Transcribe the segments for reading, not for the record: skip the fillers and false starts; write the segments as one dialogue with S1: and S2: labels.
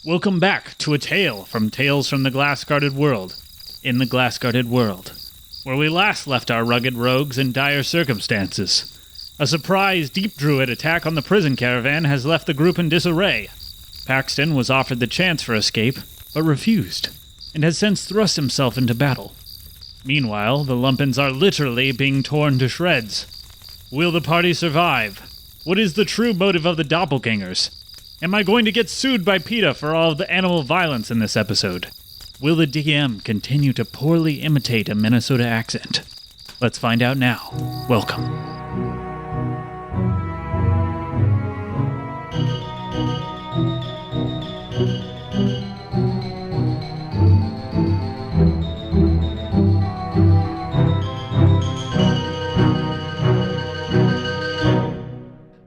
S1: Welcome back to a tale from Tales from the Glass-Guarded World, in the Glass-Guarded World, where we last left our rugged rogues in dire circumstances. A surprise Deep Druid attack on the prison caravan has left the group in disarray. Paxton was offered the chance for escape, but refused, and has since thrust himself into battle. Meanwhile, the Lumpens are literally being torn to shreds. Will the party survive? What is the true motive of the doppelgangers? Am I going to get sued by PETA for all of the animal violence in this episode? Will the DM continue to poorly imitate a Minnesota accent? Let's find out now. Welcome.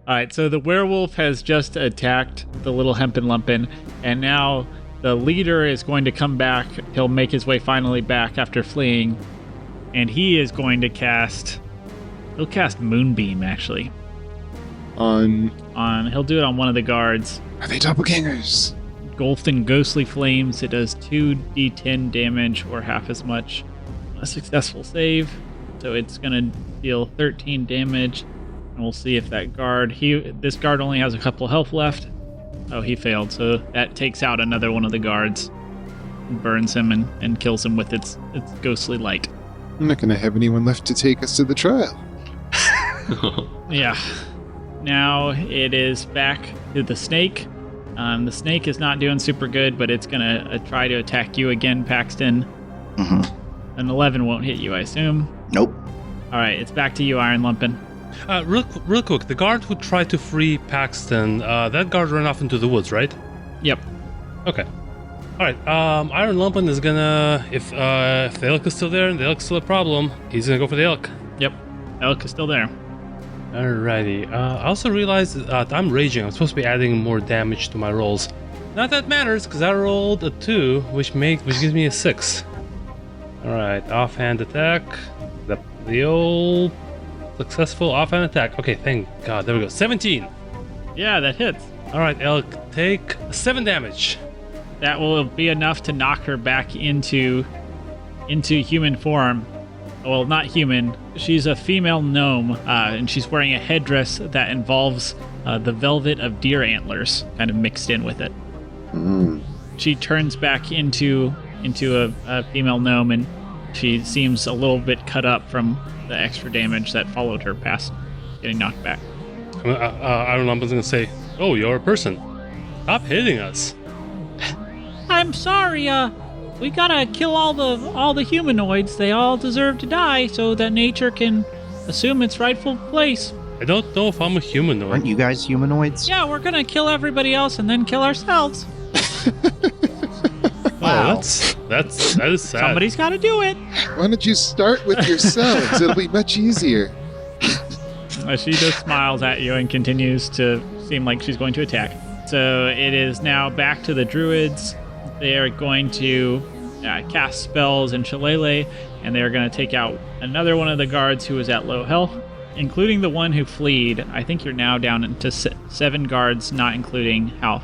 S1: Alright, so the werewolf has just attacked the little hempen lumpen, and now the leader is going to come back. He'll make his way finally back after fleeing, and he is going to he'll cast Moonbeam, actually. He'll do it on one of the guards.
S2: Are they doppelgangers?
S1: Engulfed in ghostly flames, it does 2d10 damage, or half as much. A successful save, so it's going to deal 13 damage. And we'll see if that guard, this guard only has a couple health left. Oh, he failed, so that takes out another one of the guards. And burns him and kills him with its ghostly light.
S2: I'm not going to have anyone left to take us to the trial.
S1: Yeah. Now it is back to the snake. The snake is not doing super good, but it's going to try to attack you again, Paxton.
S3: Mm-hmm.
S1: An 11 won't hit you, I assume.
S3: Nope.
S1: All right, it's back to you, Iron Lumpen.
S4: Real quick, the guard who tried to free Paxton, that guard ran off into the woods, right?
S1: Yep.
S4: Okay. Alright, Iron Lumpen is gonna, if the elk is still there and the elk's still a problem, he's gonna go for the elk.
S1: Yep. Elk is still there.
S4: Alrighty. I also realized that I'm raging. I'm supposed to be adding more damage to my rolls. Not that matters, because I rolled a 2, which gives me a 6. Alright, offhand attack. The old... Successful offhand attack. Okay, thank God. There we go. 17.
S1: Yeah, that hits.
S4: All right, elk, take 7 damage.
S1: That will be enough to knock her back into human form. Well, not human. She's a female gnome, and she's wearing a headdress that involves the velvet of deer antlers kind of mixed in with it. She turns back into a female gnome, and she seems a little bit cut up from the extra damage that followed her past getting knocked back.
S4: Iron Lumpen's gonna say, "Oh, you're a person. Stop hitting us."
S1: I'm sorry. We gotta kill all the humanoids. They all deserve to die, so that nature can assume its rightful place.
S4: I don't know if I'm a humanoid.
S3: Aren't you guys humanoids?
S1: Yeah, we're gonna kill everybody else and then kill ourselves.
S4: Wow, that is sad.
S1: Somebody's got to do it.
S2: Why don't you start with yourselves? It'll be much easier.
S1: She just smiles at you and continues to seem like she's going to attack. So it is now back to the Druids. They are going to cast spells in Shillelagh, and they are going to take out another one of the guards who was at low health, including the one who fled. I think you're now down into 7 guards, not including health.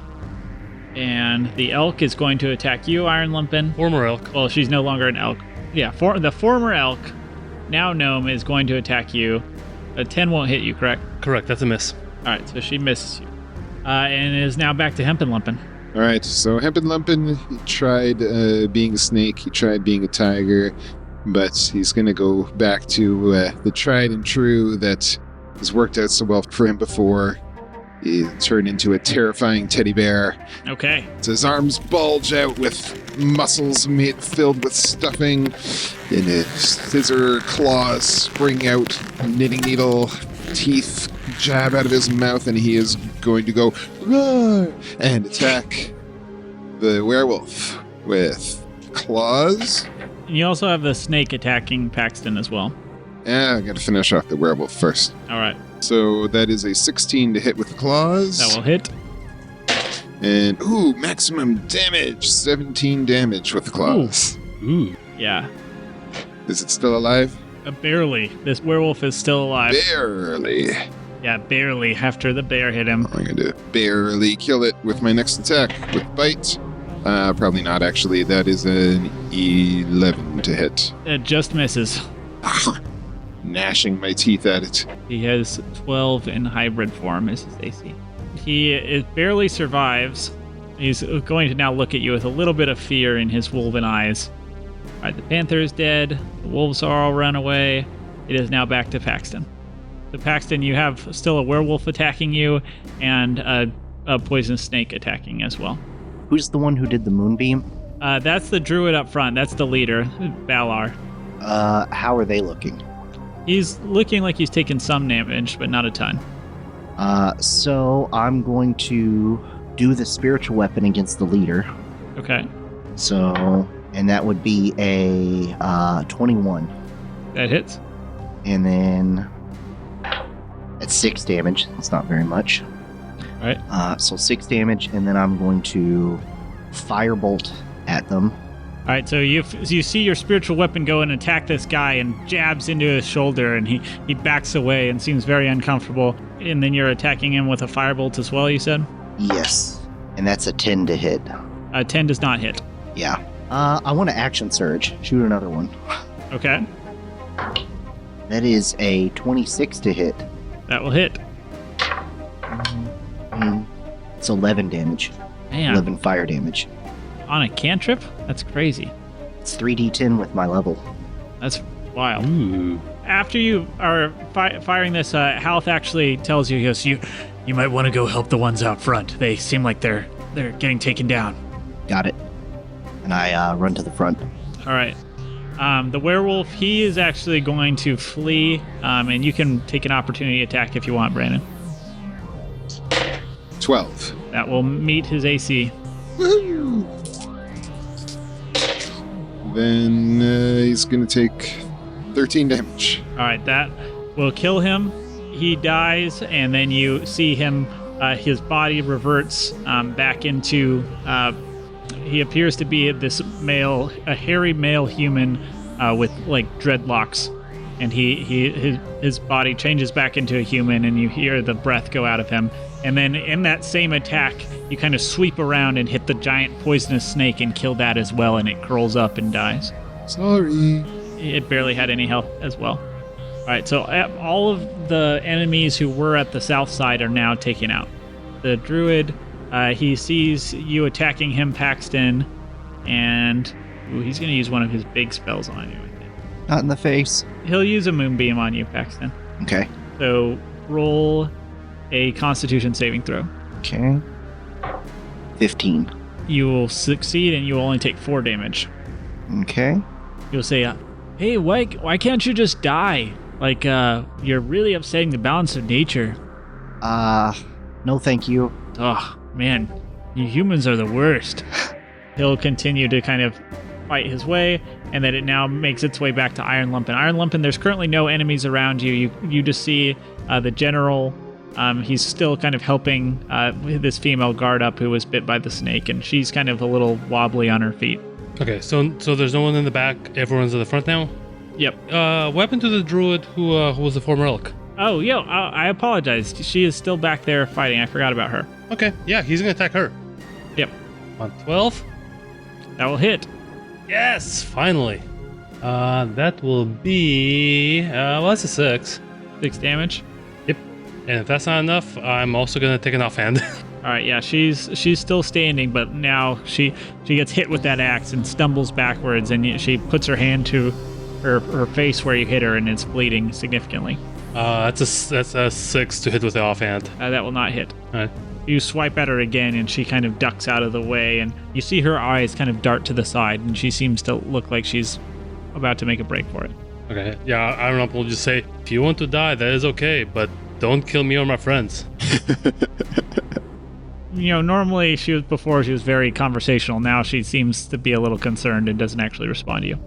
S1: And the elk is going to attack you, Iron Lumpen.
S4: Former elk.
S1: Well, she's no longer an elk. Yeah, the former elk, now gnome, is going to attack you. A 10 won't hit you, correct?
S4: Correct, that's a miss.
S1: All right, so she misses you. And is now back to Hempen Lumpen.
S2: All right, so Hempen Lumpen, he tried being a snake, he tried being a tiger, but he's going to go back to the tried and true that has worked out so well for him before. He turned into a terrifying teddy bear.
S1: Okay.
S2: So his arms bulge out with muscles filled with stuffing, and his scissor claws spring out, knitting needle teeth jab out of his mouth, and he is going to go roar and attack the werewolf with claws.
S1: And you also have the snake attacking Paxton as well.
S2: I gotta finish off the werewolf first.
S1: All right.
S2: So that is a 16 to hit with the claws.
S1: That will hit.
S2: And, maximum damage. 17 damage with the claws.
S4: Ooh.
S1: Yeah.
S2: Is it still alive?
S1: Barely. This werewolf is still alive.
S2: Barely.
S1: Yeah, barely after the bear hit him.
S2: I'm going to barely kill it with my next attack with bite. Probably not, actually. That is an 11 to hit.
S1: It just misses.
S2: Gnashing my teeth at it.
S1: He has 12 in hybrid form as his AC. It barely survives. He's going to now look at you with a little bit of fear in his wolven eyes. All right, the panther is dead. The wolves are all run away. It is now back to Paxton. So Paxton, you have still a werewolf attacking you and a poisonous snake attacking as well.
S3: Who's the one who did the moonbeam?
S1: That's the druid up front. That's the leader, Valar.
S3: How are they looking?
S1: He's looking like he's taken some damage, but not a ton.
S3: So I'm going to do the spiritual weapon against the leader.
S1: Okay.
S3: So, and that would be a 21.
S1: That hits.
S3: And then that's 6 damage. That's not very much.
S1: All right.
S3: So 6 damage, and then I'm going to firebolt at them.
S1: All right, so you see your spiritual weapon go and attack this guy and jabs into his shoulder, and he backs away and seems very uncomfortable. And then you're attacking him with a firebolt as well, you said?
S3: Yes. And that's a 10 to hit.
S1: 10 does not hit.
S3: Yeah. I want to action surge. Shoot another one.
S1: Okay.
S3: That is a 26 to hit.
S1: That will hit.
S3: It's 11 damage.
S1: Man.
S3: 11 fire damage.
S1: On a cantrip? That's crazy.
S3: It's 3d10 with my level.
S1: That's wild.
S4: Ooh.
S1: After you are firing this, Halth actually tells you, he goes, you might want to go help the ones out front. They seem like they're getting taken down.
S3: Got it. And I run to the front.
S1: All right. The werewolf, he is actually going to flee, and you can take an opportunity attack if you want, Brandon.
S2: 12.
S1: That will meet his AC.
S2: Woo! Then he's going to take 13 damage.
S1: All right, that will kill him. He dies, and then you see him, his body reverts back into, he appears to be a hairy male human with like dreadlocks. And his body changes back into a human, and you hear the breath go out of him. And then in that same attack, you kind of sweep around and hit the giant poisonous snake and kill that as well, and it curls up and dies.
S2: Sorry.
S1: It barely had any health as well. All right, so all of the enemies who were at the south side are now taken out. The druid, he sees you attacking him, Paxton, and he's going to use one of his big spells on you, I think.
S3: Not in the face.
S1: He'll use a moonbeam on you, Paxton.
S3: Okay.
S1: So roll a Constitution saving throw.
S3: Okay. 15.
S1: You will succeed, and you will only take 4 damage.
S3: Okay.
S1: You'll say, hey, why can't you just die? Like, you're really upsetting the balance of nature.
S3: No thank you.
S1: Oh, man, you humans are the worst. He'll continue to kind of fight his way, and then it now makes its way back to Iron Lumpen. Iron Lumpen, there's currently no enemies around you. You just see the general. He's still kind of helping this female guard up who was bit by the snake, and she's kind of a little wobbly on her feet.
S4: Okay, so there's no one in the back. Everyone's at the front now.
S1: Yep.
S4: What happened to the druid who was the former elk?
S1: Oh, I apologize. She is still back there fighting. I forgot about her.
S4: Okay, yeah, he's gonna attack her.
S1: Yep.
S4: On 12.
S1: That will hit.
S4: Yes, finally. That will be that's a 6.
S1: 6 damage.
S4: Yep. And if that's not enough, I'm also gonna take an offhand.
S1: All right, yeah, she's still standing, but now she gets hit with that axe and stumbles backwards, and she puts her hand to her face where you hit her, and it's bleeding significantly.
S4: That's a 6 to hit with the offhand.
S1: That will not hit.
S4: All right.
S1: You swipe at her again, and she kind of ducks out of the way, and you see her eyes kind of dart to the side, and she seems to look like she's about to make a break for it.
S4: Okay, yeah, Iron Lump will just say, if you want to die, that is okay, but don't kill me or my friends.
S1: Normally she was very conversational. Now she seems to be a little concerned and doesn't actually respond to you.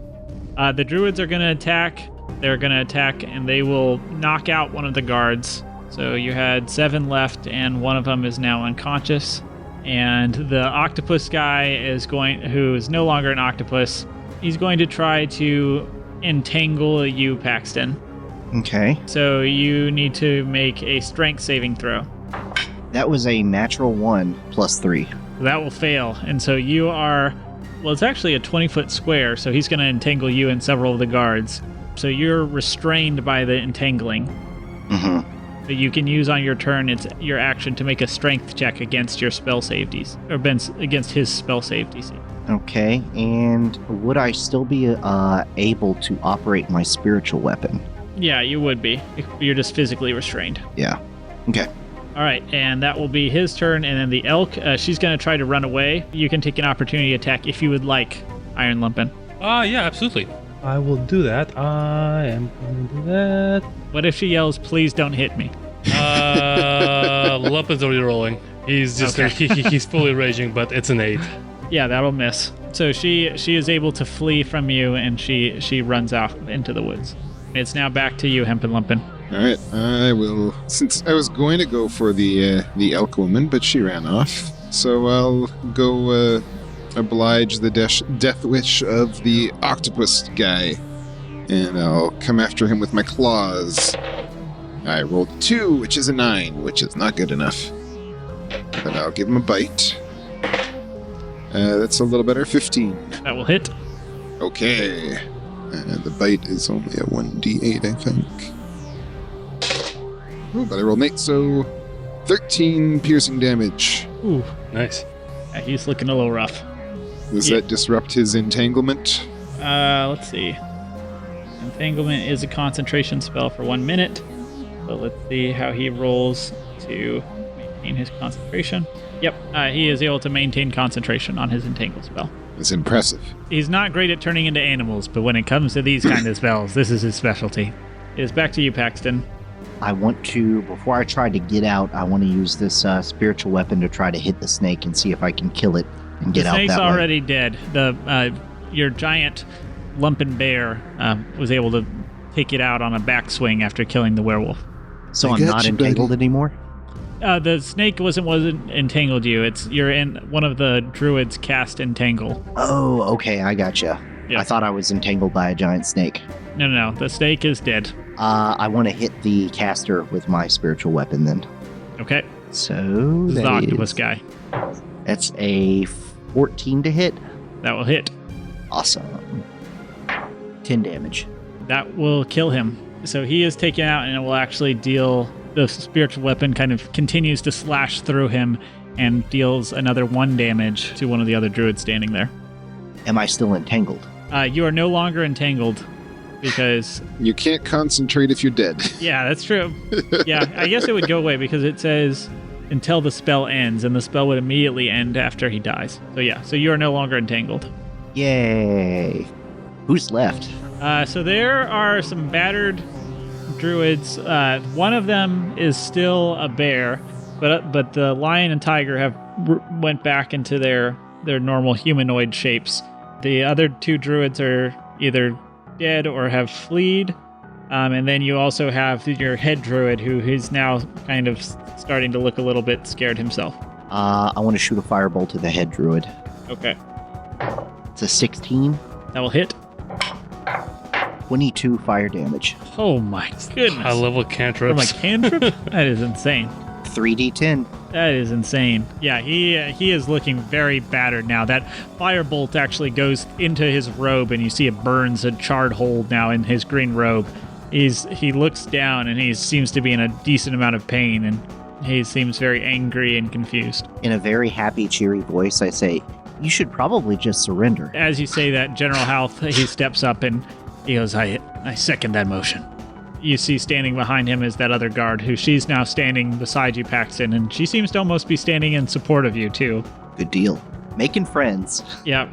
S1: The druids are going to attack. They're going to attack, and they will knock out one of the guards. So you had 7 left, and one of them is now unconscious. And the octopus guy who is no longer an octopus, he's going to try to entangle you, Paxton.
S3: Okay.
S1: So you need to make a strength saving throw.
S3: That was a natural 1 plus 3.
S1: That will fail. And so you are, well, it's actually a 20-foot square, so he's going to entangle you and several of the guards. So you're restrained by the entangling.
S3: Mm-hmm.
S1: That you can use on your turn, it's your action to make a strength check against your spell save DC, or against his spell save DC.
S3: Okay, and would I still be able to operate my spiritual weapon?
S1: Yeah, you would be. You're just physically restrained.
S3: Yeah. Okay.
S1: All right, and that will be his turn, and then the elk, she's going to try to run away. You can take an opportunity attack if you would like, Iron Lumpen.
S4: Yeah, absolutely. I will do that. I am going to do that.
S1: What if she yells, "Please don't hit me"?
S4: Lumpens already rolling. He's just
S1: Okay.
S4: he's fully raging, but it's an 8.
S1: Yeah, that'll miss. So she is able to flee from you, and she runs off into the woods. It's now back to you, Hempen Lumpen.
S2: All right, I will. Since I was going to go for the elk woman, but she ran off, so I'll go oblige the death wish of the octopus guy, and I'll come after him with my claws. I rolled 2, which is a 9, which is not good enough, but I'll give him a bite. That's a little better, 15.
S1: That will hit.
S2: Okay, the bite is only a 1d8, I think. Oh, but I rolled an 8, so 13 piercing damage.
S1: Ooh,
S4: Nice.
S1: yeah, he's looking a little rough.
S2: Does
S1: Yeah.
S2: that disrupt his entanglement?
S1: Let's see. Entanglement is a concentration spell for 1 minute. So let's see how he rolls to maintain his concentration. Yep, he is able to maintain concentration on his entangle spell.
S2: It's impressive.
S1: He's not great at turning into animals, but when it comes to these kind of spells, this is his specialty. It is back to you, Paxton.
S3: I want to, before I try to get out, I want to use this spiritual weapon to try to hit the snake and see if I can kill it and get
S1: The
S3: out
S1: snake's
S3: that way.
S1: already dead. Your giant lumpen bear was able to take it out on a backswing after killing the werewolf.
S3: So
S2: I
S3: I'm
S2: got
S3: not
S2: you,
S3: entangled
S2: buddy.
S3: anymore?
S1: The snake wasn't entangled you. You're in one of the druids cast entangle.
S3: Oh, okay, I gotcha.
S1: Yeah.
S3: I thought I was entangled by a giant snake.
S1: No. The snake is dead.
S3: I want to hit the caster with my spiritual weapon then.
S1: Okay.
S3: So
S1: This is the
S3: that
S1: octopus
S3: is-
S1: guy.
S3: That's a 14 to hit.
S1: That will hit.
S3: Awesome. 10 damage.
S1: That will kill him. So he is taken out, and it will actually deal. The spiritual weapon kind of continues to slash through him and deals another 1 damage to one of the other druids standing there.
S3: Am I still entangled?
S1: You are no longer entangled because,
S2: You can't concentrate if you're dead.
S1: yeah, that's true. Yeah, I guess it would go away because it says until the spell ends, and the spell would immediately end after he dies. So yeah, so you are no longer entangled.
S3: Yay. Who's left?
S1: So there are some battered druids. One of them is still a bear, but the lion and tiger have went back into their normal humanoid shapes. The other 2 druids are either dead or have fled. And then you also have your head druid, who is now kind of starting to look a little bit scared himself.
S3: I want to shoot a firebolt to the head druid.
S1: Okay,
S3: It's a 16.
S1: that will hit.
S3: 22 fire damage.
S1: Oh my goodness!
S4: High level
S1: From a
S4: cantrips.
S1: cantrip? That is insane.
S3: 3d10.
S1: That is insane. Yeah, he is looking very battered now. That firebolt actually goes into his robe, and you see it burns a charred hole now in his green robe. He looks down, and he seems to be in a decent amount of pain, and he seems very angry and confused.
S3: In a very happy, cheery voice, I say, you should probably just surrender.
S1: As you say that, General Health, he steps up and he goes, I second that motion. You see standing behind him is that other guard, who she's now standing beside you, Paxton, and she seems to almost be standing in support of you, too.
S3: Good deal. Making friends.
S1: Yeah.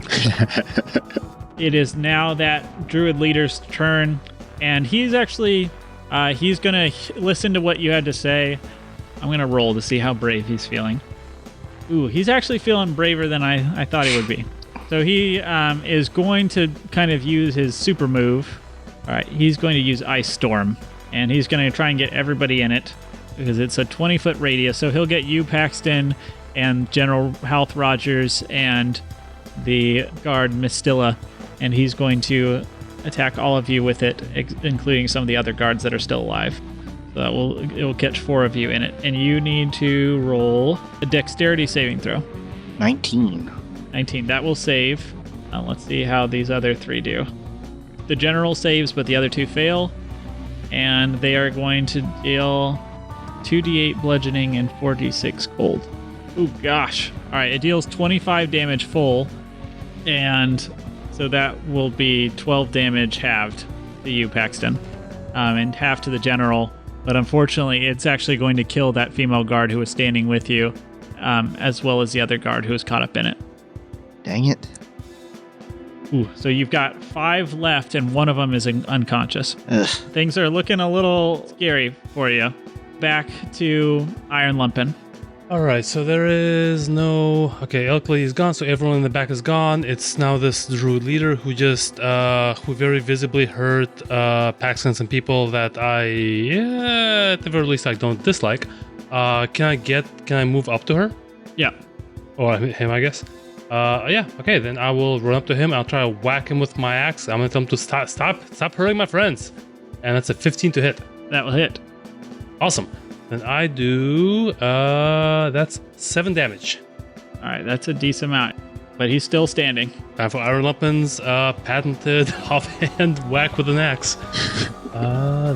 S1: It is now that druid leader's turn, and he's actually, he's going to listen to what you had to say. I'm going to roll to see how brave he's feeling. Ooh, he's actually feeling braver than I thought he would be. So he is going to kind of use his super move. All right, he's going to use Ice Storm, and he's going to try and get everybody in it because it's a 20-foot radius. So he'll get you, Paxton, and General Health Rogers, and the guard Mistilla, and he's going to attack all of you with it, including some of the other guards that are still alive. So it will catch 4 of you in it. And you need to roll a dexterity saving throw.
S3: 19.
S1: 19. That will save. Let's see how these other 3 do. The general saves, but the other 2 fail. And they are going to deal 2d8 bludgeoning and 4d6 cold. Oh, gosh. All right, it deals 25 damage full. And so that will be 12 damage halved to you, Paxton. And half to the general. But unfortunately, it's actually going to kill that female guard who was standing with you, as well as the other guard who was caught up in it.
S3: Dang it.
S1: Ooh, so you've got 5 left, and one of them is unconscious.
S3: Ugh.
S1: Things are looking a little scary for you. Back to Iron Lumpen.
S4: Alright, so there is no... Okay, Elkley is gone, so everyone in the back is gone. It's now this Druid leader who just... who very visibly hurt Paxton and some people that at the very least I don't dislike. Can I move up to her?
S1: Yeah.
S4: Or him, I guess. Yeah, okay, then I will run up to him. I'll try to whack him with my axe. I'm going to tell him to stop hurting my friends. And that's a 15 to hit.
S1: That will hit.
S4: Awesome. Then I do, that's 7 damage.
S1: All right, that's a decent amount. But he's still standing.
S4: Time for Iron Lumpens, patented offhand whack with an axe.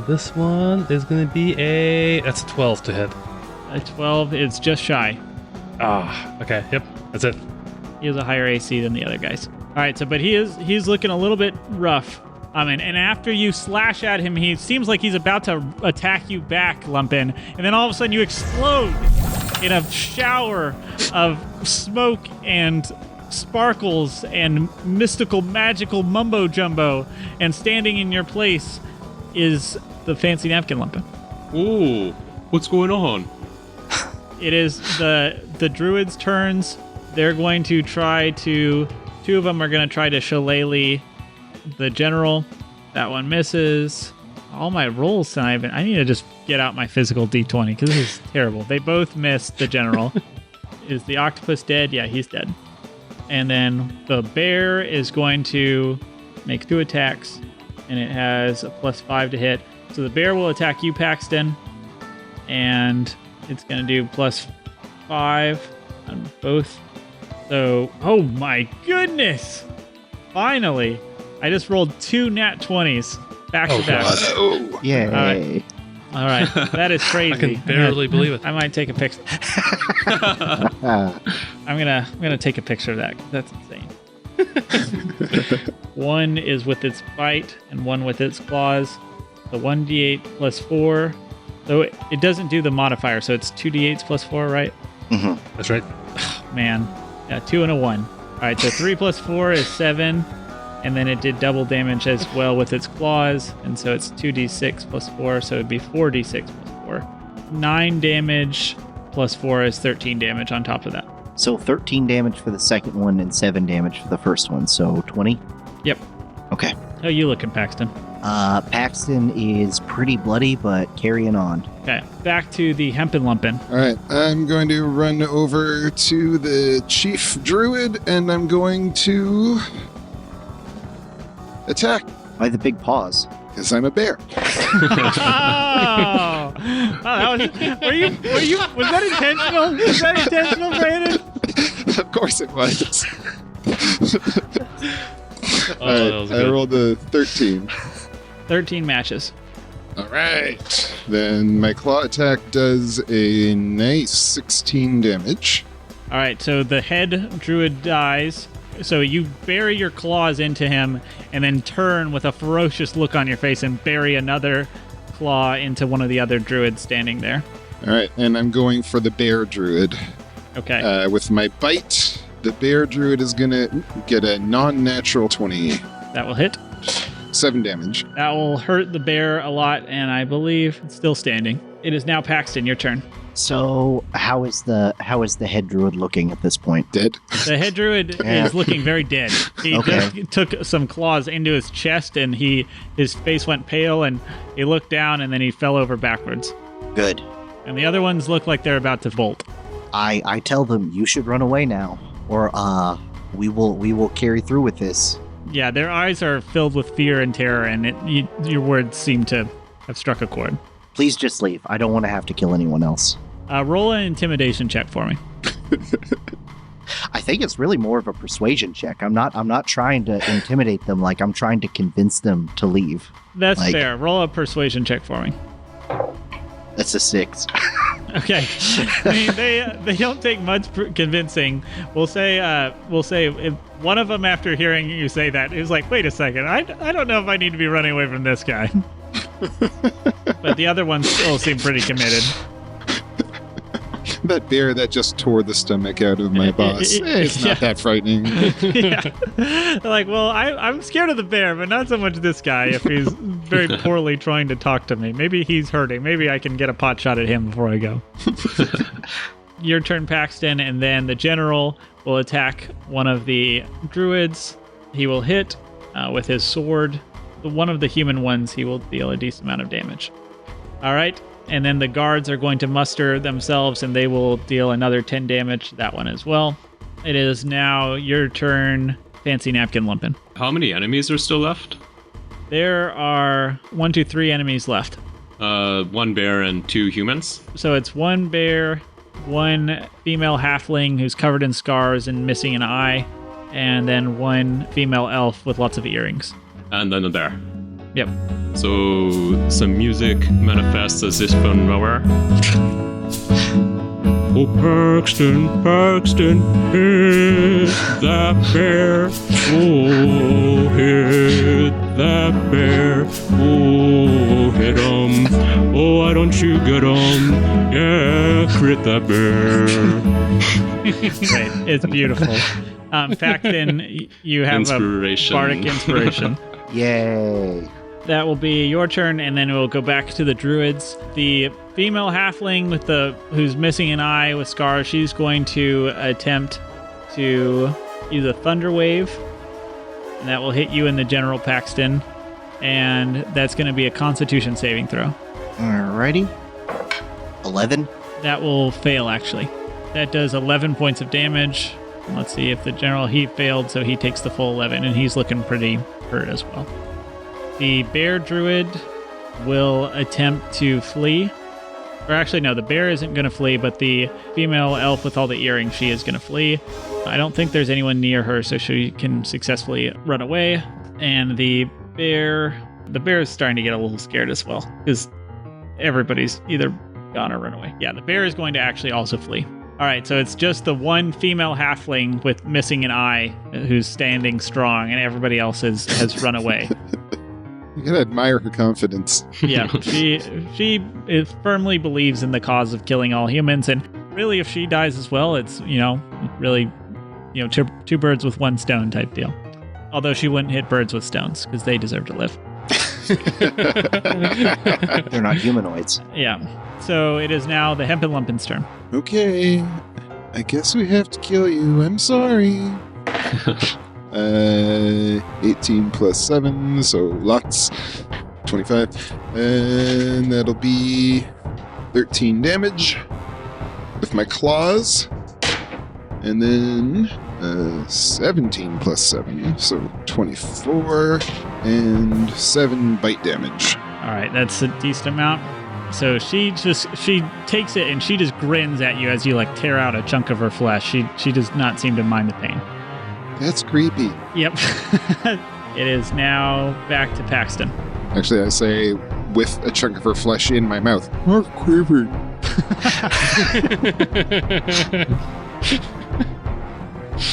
S4: This one is going to be that's a 12 to hit.
S1: A 12 is just shy.
S4: Okay, yep, that's it.
S1: He has a higher AC than the other guys. All right, but he's looking a little bit rough. And after you slash at him, he seems like he's about to attack you back, Lumpen. And then all of a sudden you explode in a shower of smoke and sparkles and mystical, magical mumbo jumbo. And standing in your place is the fancy napkin, Lumpen.
S5: Ooh, what's going on?
S1: It is the Druids' turns. They're going to try to... 2 of them are going to try to shillelagh the general. That one misses. All my rolls tonight, I need to just get out my physical D20 because this is terrible. They both missed the general. Is the octopus dead? Yeah, he's dead. And then the bear is going to make 2 attacks, and it has a +5 to hit. So the bear will attack you, Paxton, and it's going to do +5 on both. So, oh my goodness! Finally! I just rolled 2 nat 20s back to back.
S2: Oh,
S3: Yay.
S1: All right. That is crazy.
S4: I can barely believe it.
S1: I might take a picture. I'm gonna take a picture of that. That's insane. One is with its bite and one with its claws. The 1d8 +4. So it doesn't do the modifier, so it's 2d8s +4, right?
S3: Mm-hmm.
S4: That's right.
S1: Man. Yeah, 2 and a 1. All right, so 3 + 4 is 7. And then it did double damage as well with its claws. And so it's 2d6 +4. So it'd be 4d6 +4. 9 damage +4 is 13 damage on top of that.
S3: So 13 damage for the second one and 7 damage for the first one. So 20?
S1: Yep.
S3: Okay.
S1: How you looking, Paxton?
S3: Paxton is pretty bloody, but carrying on.
S1: Okay, back to the Hempen Lumpen.
S2: all right. I'm going to run over to the chief druid, and I'm going to attack
S3: Why the big paws?
S2: because I'm a bear.
S1: Oh, that was that intentional? Was that intentional, Brandon?
S2: Of course it was.
S4: That was
S2: I
S4: good.
S2: rolled a 13.
S1: 13 matches.
S2: All right. Then my claw attack does a nice 16 damage.
S1: All right, so the head druid dies. So you bury your claws into him and then turn with a ferocious look on your face and bury another claw into one of the other druids standing there.
S2: All right. And I'm going for the bear druid.
S1: Okay.
S2: With my bite, the bear druid is going to get a non-natural 20.
S1: That will hit.
S2: 7 damage.
S1: That will hurt the bear a lot, and I believe it's still standing. It is now Paxton, your turn.
S3: So how is the head druid looking at this point?
S2: Dead.
S1: The head druid is looking very dead. He
S3: Okay.
S1: just took some claws into his chest, and his face went pale, and he looked down, and then he fell over backwards.
S3: Good.
S1: And the other ones look like they're about to bolt.
S3: I tell them you should run away now, or we will carry through with this.
S1: Yeah, their eyes are filled with fear and terror, and your words seem to have struck a chord.
S3: Please just leave. I don't want to have to kill anyone else.
S1: Roll an intimidation check for me.
S3: I think it's really more of a persuasion check. I'm not trying to intimidate them. Like, I'm trying to convince them to leave.
S1: That's fair. Roll a persuasion check for me.
S3: That's a 6.
S1: Okay. I mean, they don't take much convincing. We'll say if one of them, after hearing you say that, is like, wait a second, I don't know if I need to be running away from this guy. But the other ones still seem pretty committed.
S2: That bear that just tore the stomach out of my boss. It's not that frightening.
S1: Yeah. They're like, well, I'm scared of the bear, but not so much this guy if he's very poorly trying to talk to me. Maybe he's hurting. Maybe I can get a pot shot at him before I go. Your turn, Paxton, and then the general will attack one of the druids. He will hit with his sword. One of the human ones, he will deal a decent amount of damage. All right. And then the guards are going to muster themselves, and they will deal another 10 damage to that one as well. It is now your turn, Fancy Napkin Lumpen.
S5: How many enemies are still left?
S1: There are 3 enemies left.
S5: 1 bear and 2 humans.
S1: So it's 1 bear, 1 female halfling who's covered in scars and missing an eye, and then 1 female elf with lots of earrings.
S5: And then a bear.
S1: Yep.
S5: So some music manifests as if from nowhere. Oh, Paxton, hit that bear. Oh, hit that bear. Oh, hit 'em. Oh, why don't you get 'em? Yeah, crit that bear.
S1: Great. It's beautiful. Paxton, you have
S5: Inspiration.
S1: a bardic inspiration.
S3: Yay.
S1: That will be your turn, and then we'll go back to the druids. The female halfling who's missing an eye with scars, she's going to attempt to use a thunder wave, and that will hit you in the general, Paxton, and that's going to be a Constitution saving throw.
S3: Alrighty. 11.
S1: That will fail, actually. That does 11 points of damage. Let's see if the general, he failed, so he takes the full 11, and he's looking pretty hurt as well. The bear druid will attempt to flee. Or actually, no, the bear isn't going to flee, but the female elf with all the earrings, she is going to flee. I don't think there's anyone near her, so she can successfully run away. And the bear is starting to get a little scared as well, because everybody's either gone or run away. Yeah, the bear is going to actually also flee. All right, so it's just the 1 female halfling with missing an eye who's standing strong, and everybody else has run away.
S2: You gotta admire her confidence.
S1: Yeah, she firmly believes in the cause of killing all humans, and really, if she dies as well, it's really, two birds with one stone type deal. Although she wouldn't hit birds with stones because they deserve to live.
S3: They're not humanoids.
S1: Yeah. So it is now the Hemp and Lumpens' turn.
S2: Okay, I guess we have to kill you. I'm sorry. 18 plus 7, so lots. 25. And that'll be 13 damage with my claws. And then 17 plus 7, so 24. And 7 bite damage.
S1: All right, that's a decent amount. So she takes it and she just grins at you as you tear out a chunk of her flesh. She does not seem to mind the pain.
S2: That's creepy.
S1: Yep. It is now back to Paxton.
S2: Actually, I say with a chunk of her flesh in my mouth. Oh, creepy.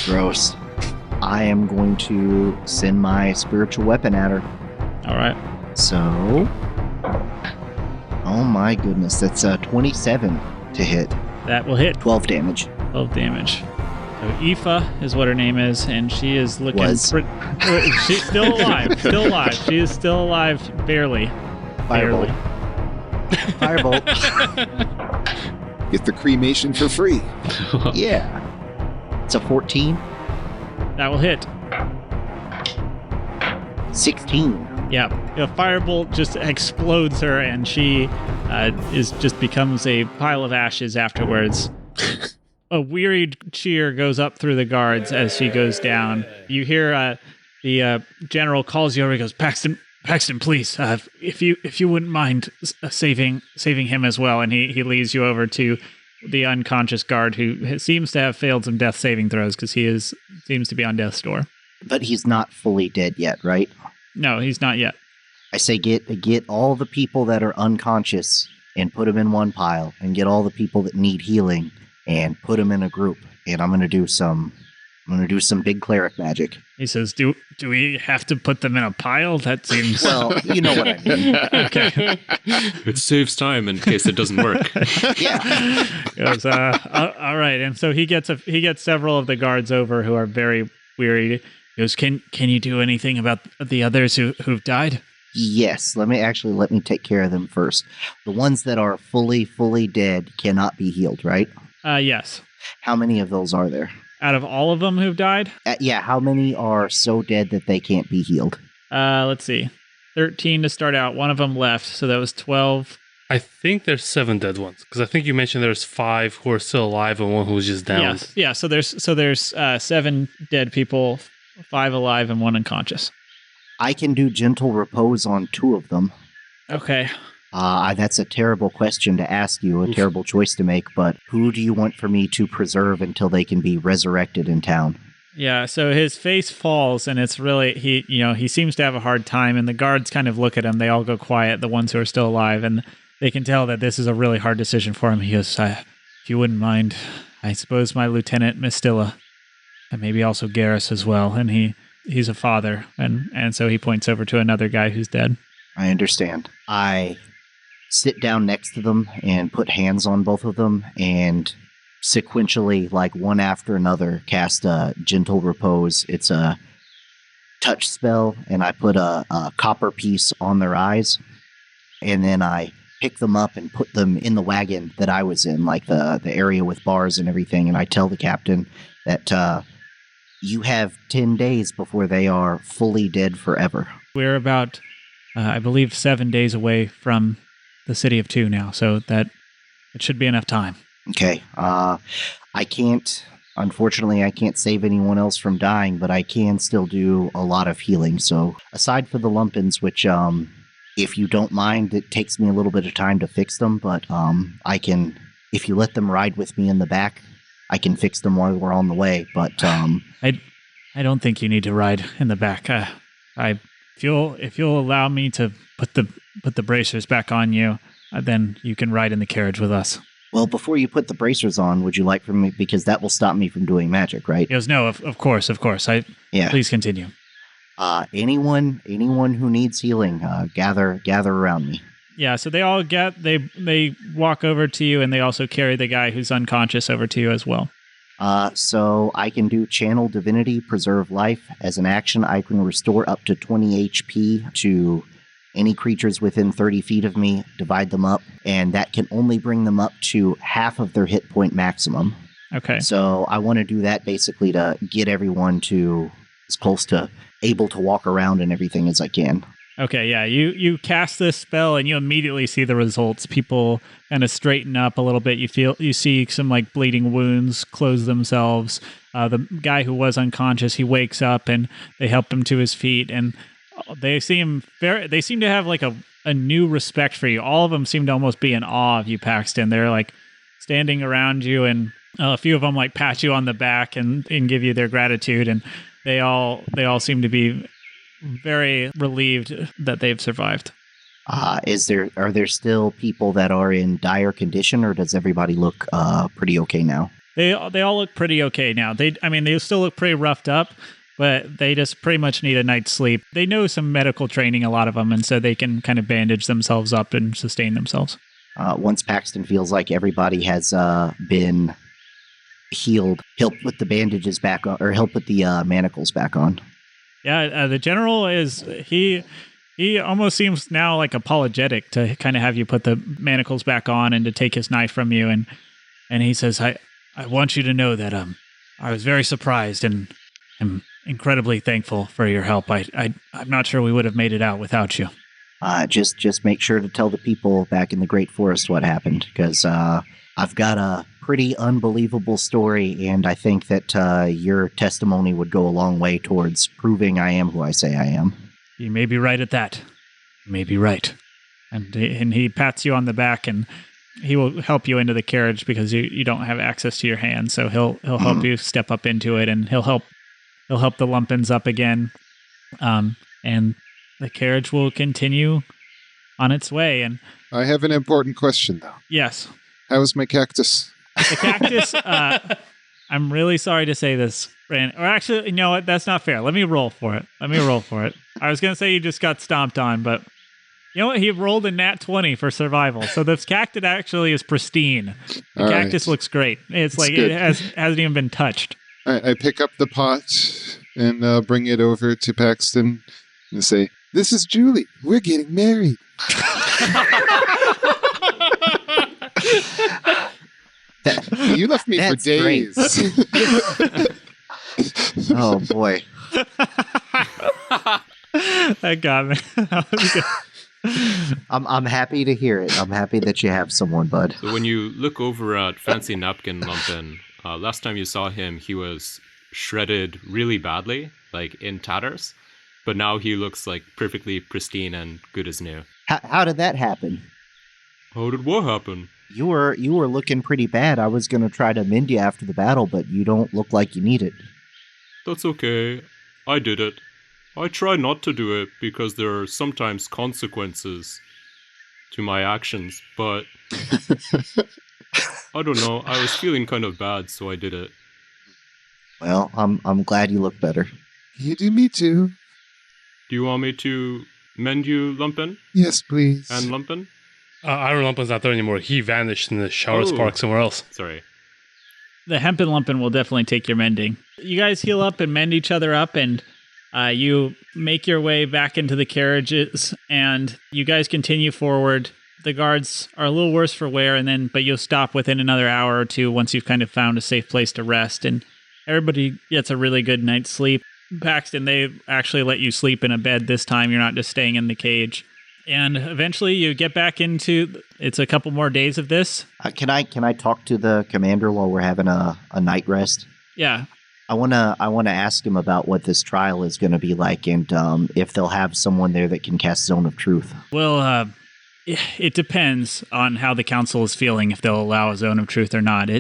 S3: Gross. I am going to send my spiritual weapon at her.
S1: All right.
S3: So, oh my goodness, that's 27 to hit.
S1: That will hit.
S3: 12 damage.
S1: 12 damage. So Aoife is what her name is, and she is looking... she's still alive. Still alive. She is still alive, barely.
S3: Firebolt.
S1: Barely.
S3: Firebolt.
S2: Get the cremation for free.
S3: Yeah. It's a 14.
S1: That will hit.
S3: 16.
S1: Yeah. The firebolt just explodes her, and she just becomes a pile of ashes afterwards. A wearied cheer goes up through the guards as she goes down. You hear The general calls you over. He goes, Paxton, please, if you wouldn't mind saving him as well. And he leads you over to the unconscious guard who seems to have failed some death saving throws because seems to be on death's door.
S3: But he's not fully dead yet, right?
S1: No, he's not yet.
S3: I say get all the people that are unconscious and put them in one pile, and get all the people that need healing and put them in a group. And I'm gonna do some big cleric magic.
S1: He says, "Do we have to put them in a pile? That seems
S3: Well, you know what I mean."
S1: okay."
S5: It saves time in case it doesn't work.
S3: Yeah.
S1: He goes, all right. And so he gets several of the guards over who are very wearied. He goes, "Can you do anything about the others who've died?"
S3: Yes. Let me take care of them first. The ones that are fully dead cannot be healed, right?
S1: Yes.
S3: How many of those are there?
S1: Out of all of them who've died?
S3: Yeah, how many are so dead that they can't be healed?
S1: Let's see. 13 to start out. One of them left, so that was 12.
S4: I think there's 7 dead ones, because I think you mentioned there's 5 who are still alive and 1 who's just down.
S1: Yes. Yeah, so there's 7 dead people, 5 alive, and 1 unconscious.
S3: I can do gentle repose on 2 of them.
S1: Okay.
S3: That's a terrible question to ask you, a terrible choice to make, but who do you want for me to preserve until they can be resurrected in town?
S1: Yeah, so his face falls, and it's really, he seems to have a hard time, and the guards kind of look at him. They all go quiet, the ones who are still alive, and they can tell that this is a really hard decision for him. He goes, if you wouldn't mind, I suppose my lieutenant, Miss Stilla, and maybe also Garrus as well, and he's a father, and so he points over to another guy who's dead.
S3: I understand. I sit down next to them and put hands on both of them and sequentially, like one after another, cast a gentle repose. It's a touch spell, and I put a copper piece on their eyes, and then I pick them up and put them in the wagon that I was in, like the area with bars and everything, and I tell the captain that you have 10 days before they are fully dead forever.
S1: We're about, I believe, 7 days away from the city of 2 now, so that it should be enough time.
S3: Okay. Unfortunately, I can't save anyone else from dying, but I can still do a lot of healing. So aside for the Lumpens, which, if you don't mind, it takes me a little bit of time to fix them, but I can, if you let them ride with me in the back, I can fix them while we're on the way. But
S1: I don't think you need to ride in the back. If you'll allow me to put the bracers back on you, then you can ride in the carriage with us.
S3: Well, before you put the bracers on, would you like for me, because that will stop me from doing magic, right?
S1: He goes, no, of course.
S3: Yeah.
S1: Please continue.
S3: Anyone who needs healing, gather around me.
S1: Yeah, so they walk over to you, and they also carry the guy who's unconscious over to you as well.
S3: So I can do Channel Divinity, Preserve Life. As an action, I can restore up to 20 HP to any creatures within 30 feet of me, divide them up, and that can only bring them up to half of their hit point maximum.
S1: Okay.
S3: So I want to do that basically to get everyone to as close to able to walk around and everything as I can.
S1: Okay, yeah, you cast this spell and you immediately see the results. People kind of straighten up a little bit. You see some like bleeding wounds close themselves. The guy who was unconscious, he wakes up and they help him to his feet, and they seem to have like a new respect for you. All of them seem to almost be in awe of you, Paxton. They're like standing around you, and a few of them like pat you on the back and give you their gratitude, and they all seem to be very relieved that they've survived.
S3: Are there still people that are in dire condition, or does everybody look pretty okay now?
S1: They all look pretty okay now. They still look pretty roughed up, but they just pretty much need a night's sleep. They know some medical training, a lot of them, and so they can kind of bandage themselves up and sustain themselves.
S3: Once Paxton feels like everybody has been healed, he'll put the bandages back on, or he'll put the manacles back on.
S1: Yeah, the general he almost seems now like apologetic to kind of have you put the manacles back on and to take his knife from you, and he says, I want you to know that I was very surprised and am incredibly thankful for your help. I'm not sure we would have made it out without you.
S3: Just make sure to tell the people back in the Great Forest what happened, because I've got a pretty unbelievable story, and I think that your testimony would go a long way towards proving I am who I say I am.
S1: You may be right at that. You may be right. And he pats you on the back, and he will help you into the carriage because you don't have access to your hand. So he'll help you step up into it, and he'll help the Lumpens up again. And the carriage will continue on its way. And
S2: I have an important question, though.
S1: yes,
S2: How's my cactus?
S1: the cactus. I'm really sorry to say this, Brandon. Or actually, you know what? That's not fair. Let me roll for it. I was gonna say you just got stomped on, but you know what? He rolled a nat 20 for survival, so this cactus actually is pristine. The
S2: All
S1: cactus
S2: right.
S1: looks great. It's like
S2: good.
S1: it hasn't even been touched.
S2: I pick up the pot and bring it over to Paxton and say, "This is Julie. We're getting married." You left me for
S3: That's great.
S2: days.
S3: Oh, boy.
S1: That got me. That was good.
S3: I'm happy to hear it. I'm happy that you have someone, bud.
S5: So when you look over at Fancy Napkin Lumpen, last time you saw him, he was shredded really badly, like in tatters. But now he looks like perfectly pristine and good as new.
S3: How did that happen?
S5: How did what happen?
S3: You were looking pretty bad. I was going to try to mend you after the battle, but you don't look like you need it.
S5: That's okay. I did it. I try not to do it because there are sometimes consequences to my actions, but I don't know. I was feeling kind of bad, so I did it.
S3: Well, I'm glad you look better.
S2: You do me too.
S5: Do you want me to mend you, Lumpen?
S2: Yes, please.
S5: And Lumpen?
S4: Iron Lumpen's not there anymore. He vanished in the shower
S5: Oh.
S4: spark somewhere else.
S5: Sorry.
S1: The Hempen Lumpen will definitely take your mending. You guys heal up and mend each other up, and you make your way back into the carriages, and you guys continue forward. The guards are a little worse for wear, but you'll stop within another hour or two once you've kind of found a safe place to rest, and everybody gets a really good night's sleep. Paxton, they actually let you sleep in a bed this time. You're not just staying in the cage. And eventually you get back into, it's a couple more days of this.
S3: Can I talk to the commander while we're having a night rest?
S1: Yeah.
S3: I wanna ask him about what this trial is gonna be like, and if they'll have someone there that can cast Zone of Truth.
S1: Well, it depends on how the council is feeling, if they'll allow a Zone of Truth or not.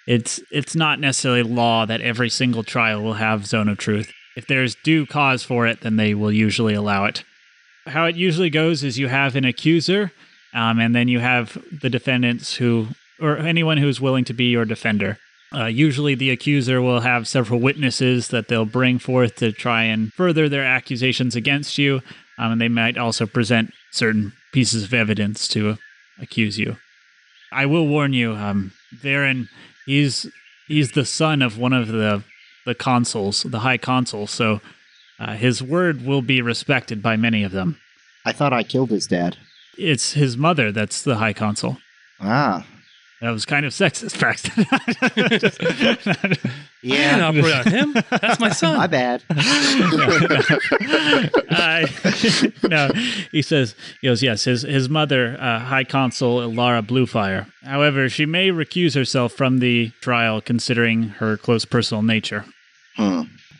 S1: It's not necessarily law that every single trial will have Zone of Truth. If there's due cause for it, then they will usually allow it. How it usually goes is you have an accuser, and then you have the defendants or anyone who's willing to be your defender. Usually the accuser will have several witnesses that they'll bring forth to try and further their accusations against you, and they might also present certain pieces of evidence to accuse you. I will warn you, Varen, he's the son of one of the consuls, the high consul, so his word will be respected by many of them.
S3: I thought I killed his dad.
S1: It's his mother that's the high consul.
S3: Ah.
S1: That was kind of sexist, Paxton.
S4: I can't operate on him. That's my son.
S3: My bad.
S1: No, he goes, yes, his mother, High Consul Lara Bluefire. However, she may recuse herself from the trial considering her close personal nature.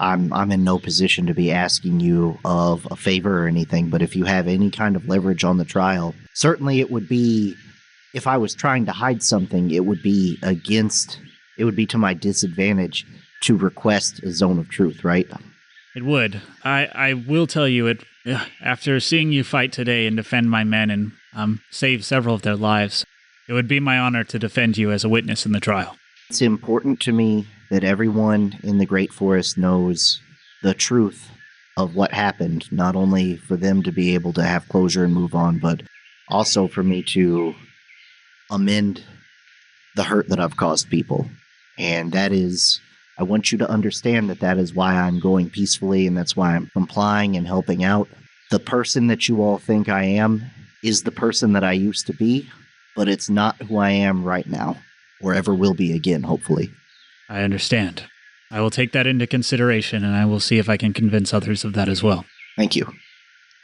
S3: I'm in no position to be asking you of a favor or anything, but if you have any kind of leverage on the trial, certainly it would be, if I was trying to hide something, it would be to my disadvantage to request a Zone of Truth, right?
S1: It would. I will tell you, after seeing you fight today and defend my men and save several of their lives, it would be my honor to defend you as a witness in the trial.
S3: It's important to me that everyone in the Great Forest knows the truth of what happened, not only for them to be able to have closure and move on, but also for me to amend the hurt that I've caused people. And that is, I want you to understand that is why I'm going peacefully, and that's why I'm complying and helping out. The person that you all think I am is the person that I used to be, but it's not who I am right now, or ever will be again, hopefully.
S1: I understand. I will take that into consideration, and I will see if I can convince others of that as well.
S3: Thank you.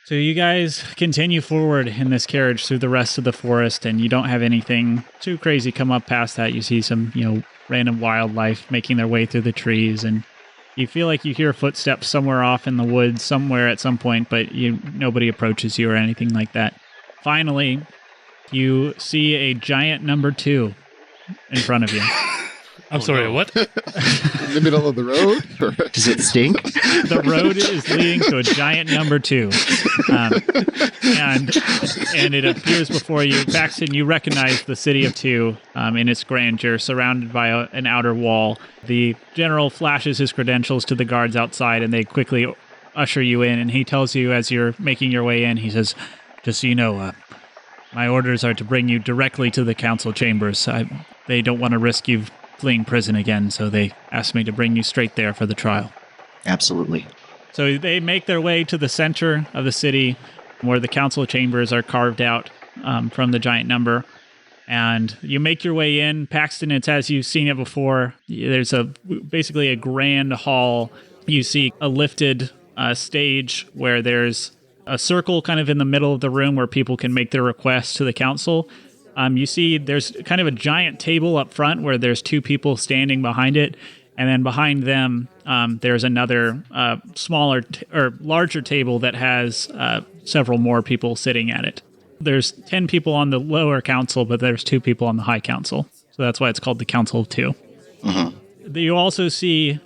S1: So you guys continue forward in this carriage through the rest of the forest, and you don't have anything too crazy come up past that. You see some, random wildlife making their way through the trees, and you feel like you hear footsteps somewhere off in the woods somewhere at some point, but nobody approaches you or anything like that. Finally, you see a giant number 2 in front of you.
S4: I'm sorry, what?
S2: In the middle of the road?
S3: Does it stink?
S1: The road is leading to a giant number 2. And it appears before you. Paxton, you recognize the city of 2 in its grandeur, surrounded by an outer wall. The general flashes his credentials to the guards outside, and they quickly usher you in. And he tells you as you're making your way in, he says, just so you know, my orders are to bring you directly to the council chambers. They don't want to risk you fleeing prison again, so they asked me to bring you straight there for the trial.
S3: Absolutely.
S1: So they make their way to the center of the city where the council chambers are carved out from the giant number. And you make your way in. Paxton, it's as you've seen it before. There's basically a grand hall. You see a lifted stage where there's a circle kind of in the middle of the room where people can make their requests to the council. You see there's kind of a giant table up front where there's 2 people standing behind it. And then behind them, there's another smaller or larger table that has several more people sitting at it. There's 10 people on the lower council, but there's 2 people on the high council. So that's why it's called the Council of 2. Mm-hmm. You also see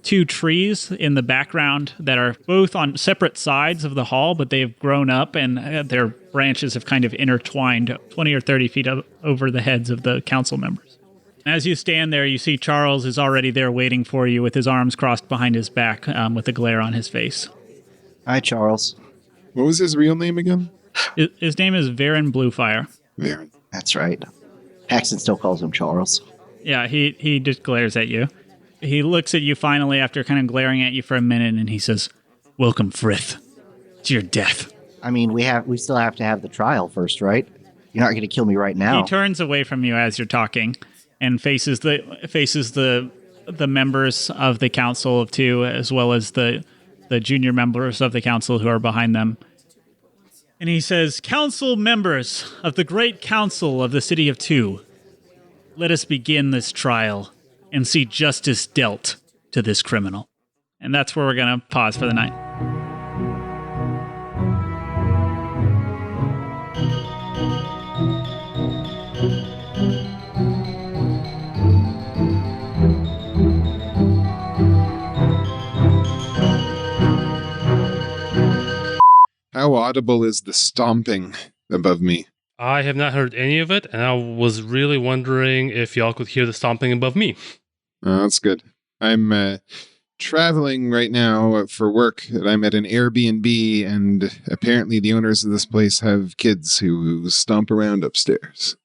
S1: 2 trees in the background that are both on separate sides of the hall, but they've grown up and their branches have kind of intertwined 20 or 30 feet over the heads of the council members. As you stand there, you see Charles is already there waiting for you with his arms crossed behind his back with a glare on his face.
S3: Hi, Charles.
S2: What was his real name again?
S1: His name is Varen Bluefire.
S2: Varen.
S3: That's right. Paxton still calls him Charles.
S1: Yeah, he just glares at you. He looks at you finally after kind of glaring at you for a minute, and he says, "Welcome, Frith, to your death."
S3: I mean, we still have to have the trial first, right? You're not going to kill me right now.
S1: He turns away from you as you're talking and faces the members of the Council of 2, as well as the junior members of the council who are behind them. And he says, "Council members of the great council of the city of 2, let us begin this trial and see justice dealt to this criminal." And that's where we're going to pause for the night.
S2: How audible is the stomping above me?
S4: I have not heard any of it, and I was really wondering if y'all could hear the stomping above me.
S2: Oh, that's good. I'm traveling right now for work. I'm at an Airbnb, and apparently the owners of this place have kids who stomp around upstairs.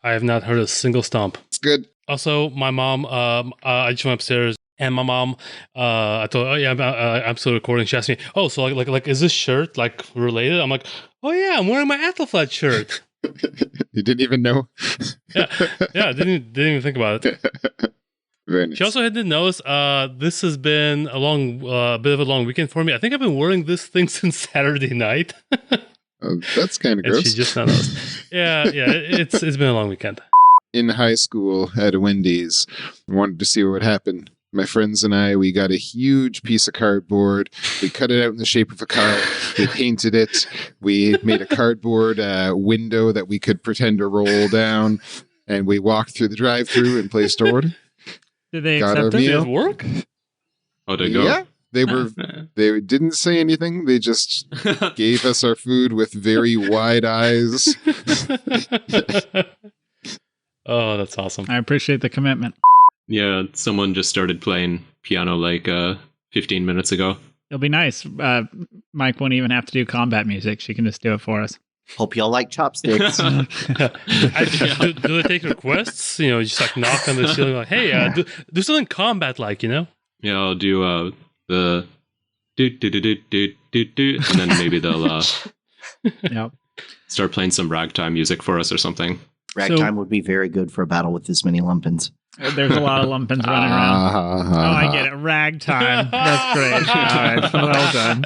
S4: I have not heard a single stomp.
S2: It's good.
S4: Also, my mom, I just went upstairs, and my mom, I told her, "Oh yeah, I'm still recording." She asked me, "Oh, so like, is this shirt like related?" I'm like, "Oh yeah, I'm wearing my Athleflat shirt."
S2: You didn't even know?
S4: yeah, didn't even think about it.
S2: Very nice.
S4: She also didn't notice. This has been a bit of a long weekend for me. I think I've been wearing this thing since Saturday night.
S2: Oh, that's kind of gross.
S4: She just not noticed. Yeah, it's been a long weekend.
S2: In high school at a Wendy's, I wanted to see what would happen. My friends and I, we got a huge piece of cardboard. We cut it out in the shape of a car. We painted it. We made a cardboard window that we could pretend to roll down. And we walked through the drive-thru and placed our order.
S1: Did they
S2: Got
S1: accept
S2: our
S1: it?
S2: meal.
S4: Did it work?
S5: Oh, they go.
S2: Yeah, they didn't say anything. They just gave us our food with very wide eyes.
S4: Oh, that's awesome.
S1: I appreciate the commitment.
S5: Yeah, someone just started playing piano like 15 minutes ago.
S1: It'll be nice. Mike won't even have to do combat music. She can just do it for us.
S3: Hope y'all like chopsticks.
S4: Do they take requests? Just like knock on the ceiling, like, "Hey, do something combat-like,
S5: Yeah, I'll do the do do do do do do do, and then maybe they'll
S1: Yep.
S5: start playing some ragtime music for us or something.
S3: Ragtime would be very good for a battle with this many lumpens.
S1: There's a lot of lumpens running around. Oh, I get it. Ragtime. That's great. All right. Well done.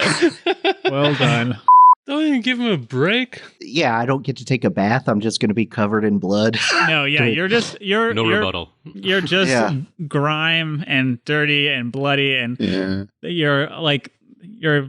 S1: Well done.
S4: Don't even give him a break.
S3: Yeah, I don't get to take a bath. I'm just going to be covered in blood.
S1: No, yeah, you're
S5: No rebuttal.
S1: You're just
S3: Yeah.
S1: grime and dirty and bloody, and
S2: Yeah.
S1: you're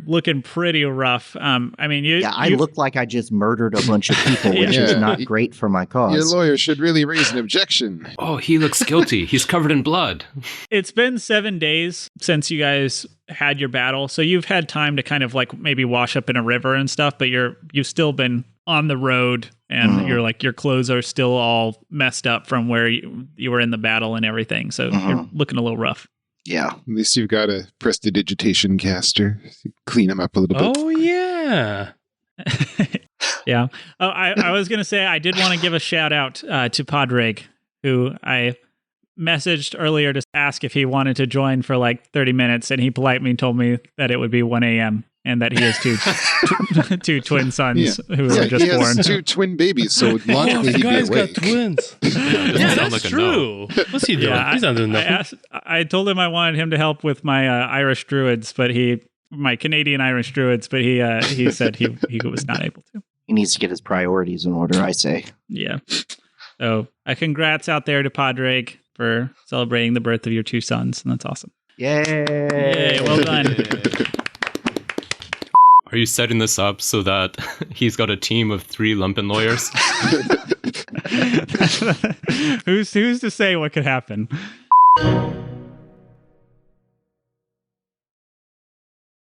S1: looking pretty rough. I mean,
S3: I look like I just murdered a bunch of people, which is
S2: Yeah.
S3: not great for my
S2: Your
S3: cause.
S2: lawyer should really raise an objection.
S5: Oh, he looks guilty. He's covered in blood.
S1: It's been 7 days since you guys had your battle, so you've had time to kind of like maybe wash up in a river and stuff. But you've still been on the road, and your clothes are still all messed up from where you were in the battle and everything. So you're looking a little rough.
S3: Yeah.
S2: At least you've got a prestidigitation caster. Clean him up a little bit.
S4: Oh, yeah.
S1: Yeah. Oh, I was going to say, I did want to give a shout out to Padraig, who I messaged earlier to ask if he wanted to join for like 30 minutes. And he politely told me that it would be 1 a.m. and that he has two twin sons who were just
S2: he has
S1: born.
S2: 2 twin babies, so logically
S4: The
S2: he'd be
S4: guy's got
S2: awake.
S4: twins.
S5: Doesn't
S4: Yeah,
S5: sound
S4: that's
S5: like a
S4: true. What's he doing?
S1: Yeah,
S4: He's not doing nothing.
S1: I told him I wanted him to help with my Irish Druids, but my Canadian Irish Druids, but he said he was not able to.
S3: He needs to get his priorities in order, I say.
S1: Yeah. So congrats out there to Padraig for celebrating the birth of your 2 sons, and that's awesome.
S3: Yay!
S1: Yay, well done.
S5: Are you setting this up so that he's got a team of 3 Lumpen lawyers?
S1: Who's to say what could happen?